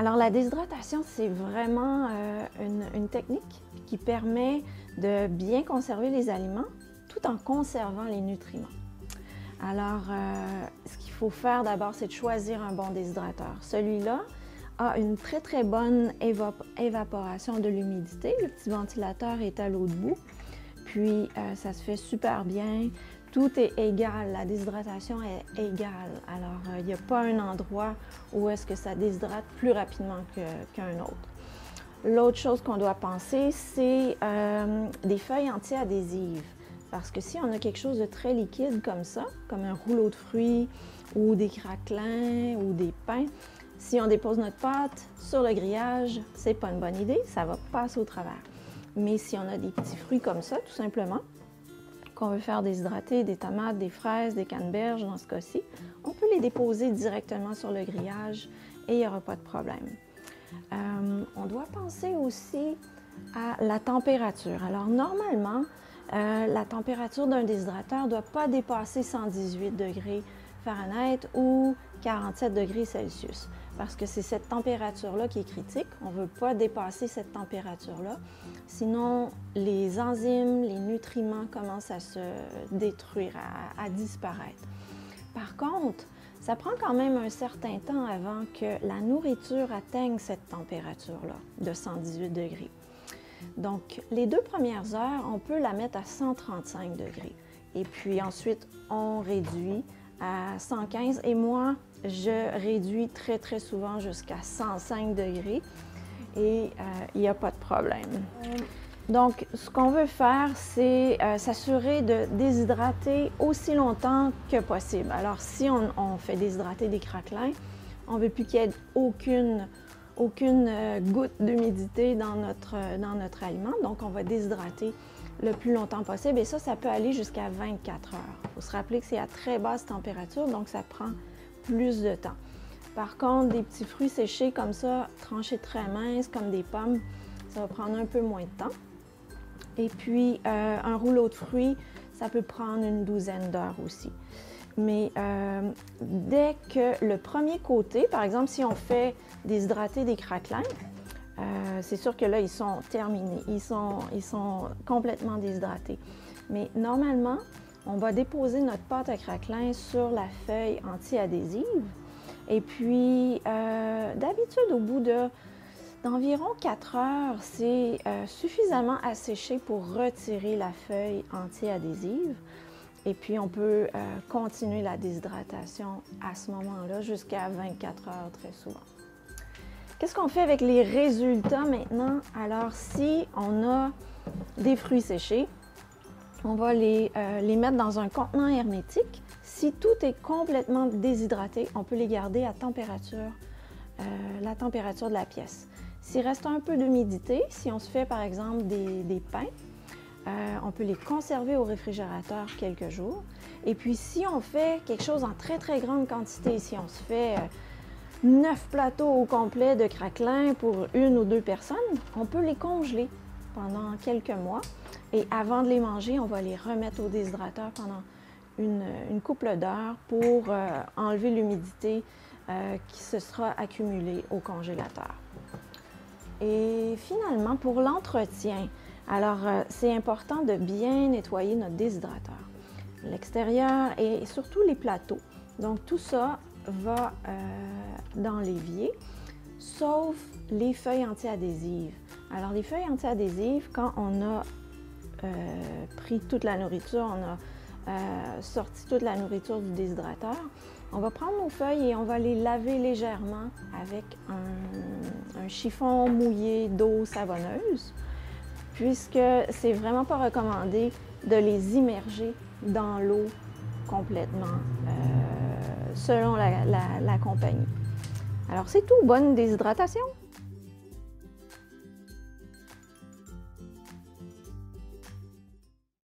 Alors, la déshydratation, c'est vraiment une technique qui permet de bien conserver les aliments tout en conservant les nutriments. Alors, ce qu'il faut faire d'abord, c'est de choisir un bon déshydrateur. Celui-là a une très bonne évaporation de l'humidité. Le petit ventilateur est à l'autre bout, puis ça se fait super bien. Tout est égal, la déshydratation est égale. Alors, il n'y a pas un endroit où est-ce que ça déshydrate plus rapidement qu'un autre. L'autre chose qu'on doit penser, c'est des feuilles anti-adhésives. Parce que si on a quelque chose de très liquide comme ça, comme un rouleau de fruits ou des craquelins ou des pains, si on dépose notre pâte sur le grillage, c'est pas une bonne idée, ça va passer au travers. Mais si on a des petits fruits comme ça, tout simplement, qu'on veut faire déshydrater, des tomates, des fraises, des canneberges dans ce cas-ci, on peut les déposer directement sur le grillage et il n'y aura pas de problème. On doit penser aussi à la température. Alors normalement, la température d'un déshydrateur ne doit pas dépasser 118 degrés Fahrenheit ou 47 degrés Celsius, parce que c'est cette température-là qui est critique. On ne veut pas dépasser cette température-là, sinon les enzymes, les nutriments commencent à se détruire, à disparaître. Par contre, ça prend quand même un certain temps avant que la nourriture atteigne cette température-là de 118 degrés. Donc, les 2 premières heures, on peut la mettre à 135 degrés. Et puis ensuite, on réduit à 115. Et moi, je réduis très souvent jusqu'à 105 degrés. Et il n'y a pas de problème. Donc, ce qu'on veut faire, c'est s'assurer de déshydrater aussi longtemps que possible. Alors, si on fait déshydrater des craquelins, on ne veut plus qu'il y ait aucune goutte d'humidité dans notre aliment. Donc, on va déshydrater le plus longtemps possible. Et ça peut aller jusqu'à 24 heures. Il faut se rappeler que c'est à très basse température, donc ça prend plus de temps. Par contre, des petits fruits séchés comme ça, tranchés très minces, comme des pommes, ça va prendre un peu moins de temps. Et puis, un rouleau de fruits, ça peut prendre une douzaine d'heures aussi. Mais dès que le premier côté, par exemple, si on fait déshydrater des craquelins, c'est sûr que là, ils sont terminés, ils sont complètement déshydratés. Mais normalement, on va déposer notre pâte à craquelin sur la feuille anti-adhésive. Et puis, d'habitude, au bout d'environ 4 heures, c'est suffisamment asséché pour retirer la feuille anti-adhésive. Et puis, on peut continuer la déshydratation à ce moment-là jusqu'à 24 heures très souvent. Qu'est-ce qu'on fait avec les résultats maintenant? Alors, si on a des fruits séchés, on va les mettre dans un contenant hermétique. Si tout est complètement déshydraté, on peut les garder à la température de la pièce. S'il reste un peu d'humidité, si on se fait par exemple des pains, on peut les conserver au réfrigérateur quelques jours. Et puis, si on fait quelque chose en très grande quantité, si on se fait 9 plateaux au complet de craquelins pour 1 ou 2 personnes, on peut les congeler pendant quelques mois. Et avant de les manger, on va les remettre au déshydrateur pendant une couple d'heures pour enlever l'humidité qui se sera accumulée au congélateur. Et finalement, pour l'entretien, alors c'est important de bien nettoyer notre déshydrateur, l'extérieur et surtout les plateaux. Donc tout ça va dans l'évier, sauf les feuilles anti-adhésives. Alors les feuilles anti-adhésives, quand on a pris toute la nourriture, on a sorti toute la nourriture du déshydrateur, on va prendre nos feuilles et on va les laver légèrement avec un chiffon mouillé d'eau savonneuse, puisque c'est vraiment pas recommandé de les immerger dans l'eau complètement, selon la compagnie. Alors c'est tout, bonne déshydratation!